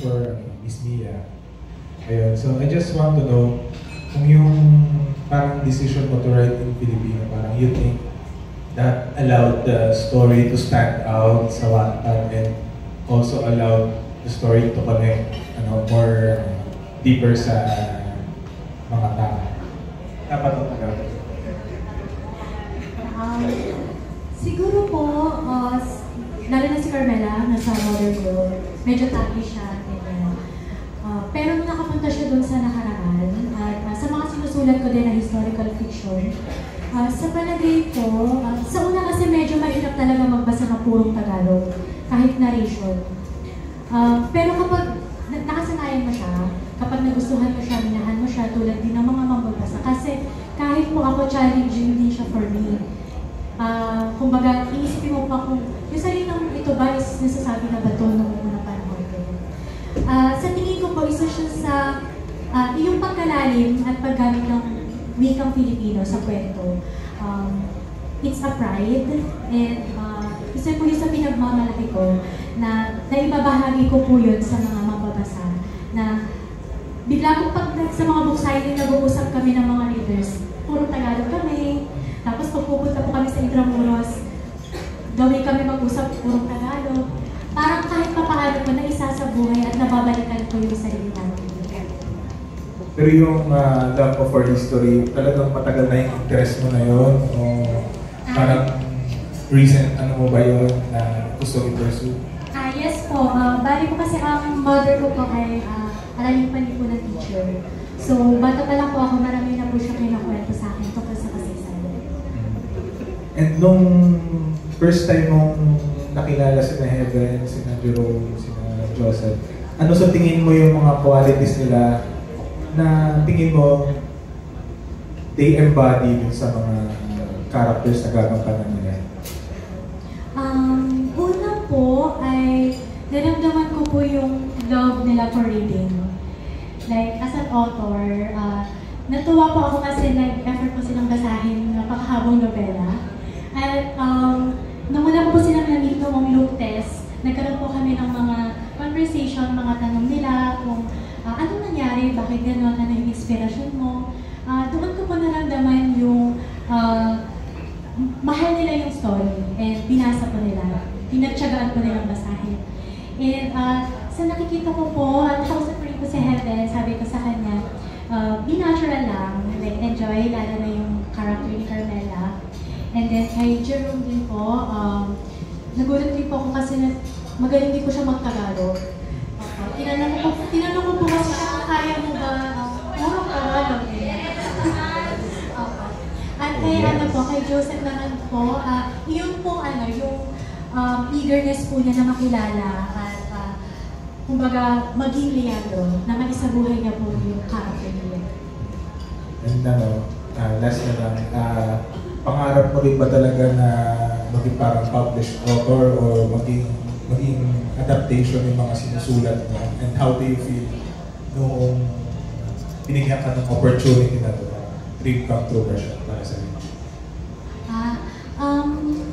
for Miss Mia. Ayun, so I just want to know kung yung parang decision mo to write in Filipino, parang you think that allowed the story to stand out sa Wattpad and also allowed the story to connect more deeper sa mga tao. Dapat ito Tagalog. Siguro po, lalo na si Carmela, nasa Mother Girl, medyo tacky siya. Pero nung nakapunta siya doon sa nakaraan, at sa mga sinusulat ko din na historical fiction, sa palagay ko, sa una kasi medyo mahirap talaga magbasa ng purong Tagalog, kahit narration. Pero kapag nakasanayan mo siya, kapag nagustuhan mo siya, minahan mo siya, tulad din ng mga mambabasa. Kasi kahit po ako challenging din siya for me. Kumbaga, iisipin mo pa kung yung salitang ito ba is nasasabi na ba ito nung unang panahon ko. Sa tingin ko po, isa siya sa yung pagkalalim at paggamit ng wikang Filipino sa kwento. It's a pride and isa po yung sa pinagmamalaki ko na naibabahagi ko po yun sa mga mababasa na bigla ko pag sa mga book signing nag-uusap kami ng mga readers, puro Tagalog kami. Tapos pag pupunta po kami sa Intramuros, gawin kami mag-usap puro Tagalog. Parang kahit papaano po na isa sa buhay at nababalikan ko yung sarili namin. Pero yung love for history, talagang matagal na yung interest mo na yun? O parang recent mo ba yun na gusto i-pursue? Yes po. Bali po kasi ang mother ko po ay alam pa po ng teacher. So, bata pa lang po ako, marami na po siya kinakwento sa akin tungkol sa kasaysayan. And nung first time mong nakilala si Heaven, si Jerome, si Joseph, ano sa tingin mo yung mga qualities nila na tingin mo they embody sa mga characters na gagampanan nila? Una po ay naramdaman ko po yung love nila for reading. Like, as an author, natuwa po ako kasi nag-effort po silang basahin ng napakahabang nobela. At nung una po silang na-meet noong look test, nagkaroon po kami ng mga conversation, mga tanong nila kung anong nangyari, bakit gano'n, ano yung inspirasyon mo. Doon ko po naramdaman yung mahal nila yung story and binasa po nila. Pinagtyagaan po nilang basahin. And sa nakikita ko po, nakausap ko rin po si Heaven, sabi ko sa kanya, be natural lang, like enjoy, lalo na yung character ni Carmela. And then kay Jerome din po, nagulat din po ako kasi magaling din po siya mag-Tagalog. Tinanong ko po kasi siya, kaya mo ba puro Tagalog? At kay po, kay Joseph naman po, yun po yung eagerness po niya na makilala at kumbaga maging Leandro, na maisabuhay niya po yung character niya. And last na lang, pangarap mo rin ba talaga na maging parang published author o maging adaptation ng mga sinusulat mo? And how do you feel noong binigyan ka ng opportunity na ito na dream come true version para sa inyo?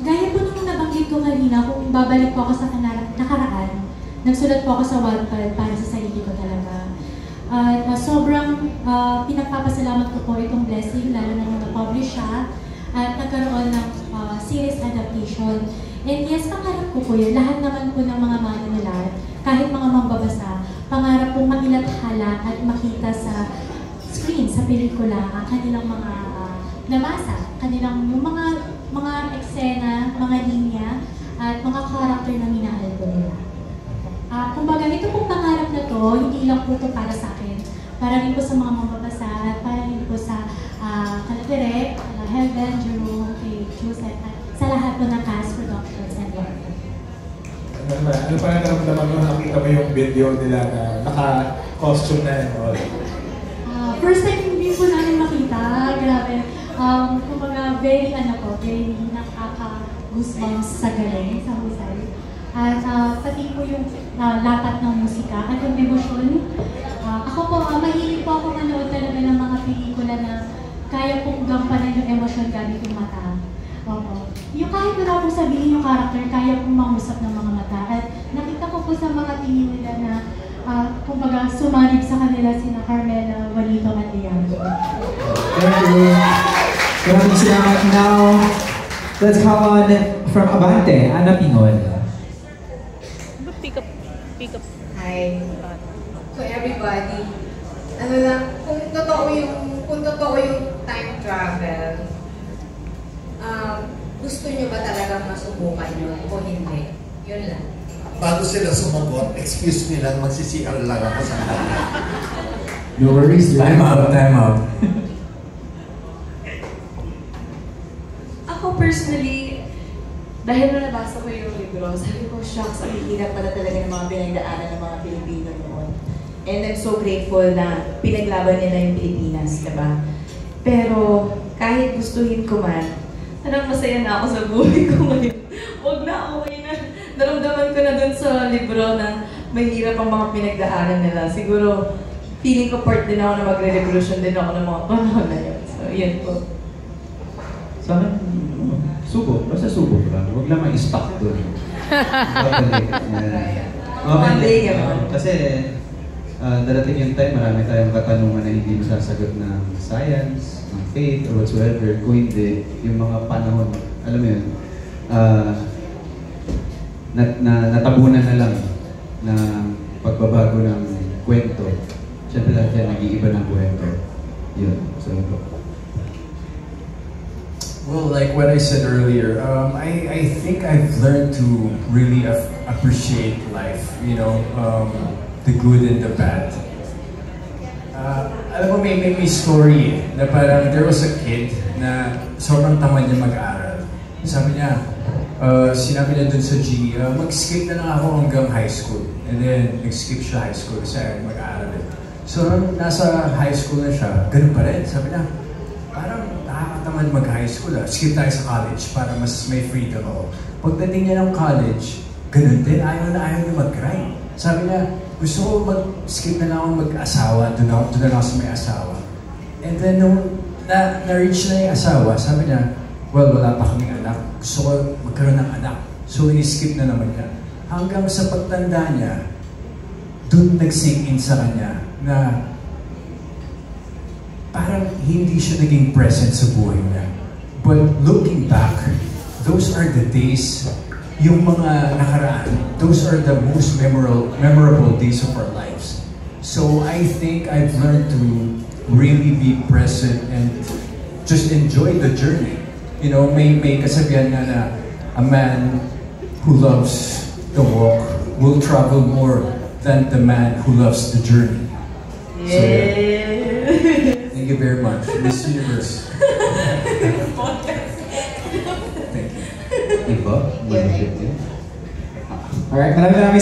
Gaya po nung nabanggit ko kanina, kung babalik po ako sa nakaraan, nagsulat po ako sa Wattpad para sa sarili ko talaga. At sobrang pinagpapasalamat ko po itong blessing, lalo na nung na-publish siya at nagkaroon ng series adaptation. And yes, pangarap ko po yun. Lahat naman po ng mga manunulat, kahit mga mambabasa, pangarap pong makilathala at makita sa screen, sa pelikula, ang kanilang mga nabasa, kanilang yung mga eksena, mga linya, at mga karakter na minahal ko nila. Kumbaga, ito pong pangarap na to, hindi lang po ito para sa akin. Para rin po sa mga mambabasa, at para rin po sa Kalatere, Heaven, Jerome, kay Joseph, at sa lahat po ng cast, productions, and workers. Ano pa naramdaman mo nakita mo yung video nila na naka-costume na and all? First time hindi po namin makita, grabe. Kumbaga, very nakaka-goosebumps sa galing, sa husay. At pati po yung lapat ng musika at yung emosyon. Ako po, mahilig po ako manood talaga ng mga pelikula na kaya pong gampanan yung emosyon gamit yung mata. Opo. Yung kahit wala pong sabihin yung character, kaya pong mangusap ng mga mata. At nakita ko po sa mga tingin nila na sumanib sa kanila sina Carmela, Juanito, at Leandro. Thank you. Maraming salamat. Now, let's come on from Abante, Ana Pingol. Pick up. Hi. So everybody, ano lang, kung totoo yung time travel, gusto nyo ba talagang masubukan yun o hindi? Yun lang. Bago sila sumagot, excuse me lang, magsisial lang ako sa kanya. No worries. Time out. Ako personally, dahil nung nabasa ko yung libro, sabi ko, shucks, ang hirap pala talaga ng mga pinagdaanan ng mga Pilipino noon. And I'm so grateful na pinaglaban nila yung Pilipinas, diba? Pero kahit gustuhin ko man, parang masaya na ako sa buhay ko ngayon. Huwag na, okay na. Naramdaman ko na dun sa libro na mahirap ang mga pinagdaanan nila. Siguro, feeling ko part din ako na magre-revolution din ako ng mga panahon na yun. So, yun po. Sa akin, subo. Basta subo lang. Huwag lang ma-stuck doon. One day, gano'n. Kasi darating yung time, marami tayong katanungan na hindi masasagot ng science, ng faith, or whatsoever. Kung hindi, yung mga panahon, alam mo yun, natabunan na lang ng pagbabago ng kwento. Siyempre lahat yan, nag-iiba ng kwento. Yun. So, yun po. Well, like what I said earlier, I think I've learned to really appreciate life, you know, the good and the bad. Alam mo, may story na parang there was a kid na sobrang tamad niya mag-aral. Sabi niya, sinabi niya dun sa G, mag-skip na lang ako hanggang high school. And then, nag-skip siya high school kasi ayaw mag-aaral. So, nasa high school na siya, ganun pa rin. Sabi niya, parang nakakatamad mag-high school. Skip tayo sa college para mas may freedom ako. Pagdating niya ng college, ganun din, ayaw niya mag-grind. Sabi niya, gusto ko mag-skip na lang ako mag-asawa, doon na ako sa may asawa. And then, nung na-reach na yung asawa, sabi niya, well, wala pa kaming anak. Gusto ko magkaroon ng anak. So, ini-skip na naman niya. Hanggang sa pagtanda niya, doon nag-sink in sa kanya na parang hindi siya naging present sa buhay niya. But looking back, those are the days, yung mga nakaraan, those are the most memorable days of our lives. So I think I've learned to really be present and just enjoy the journey. You know, may kasabihan nga na a man who loves the walk will travel more than the man who loves the journey. So, yeah. Thank you very much. Miss Universe. Thank you. Iba? Alright, maraming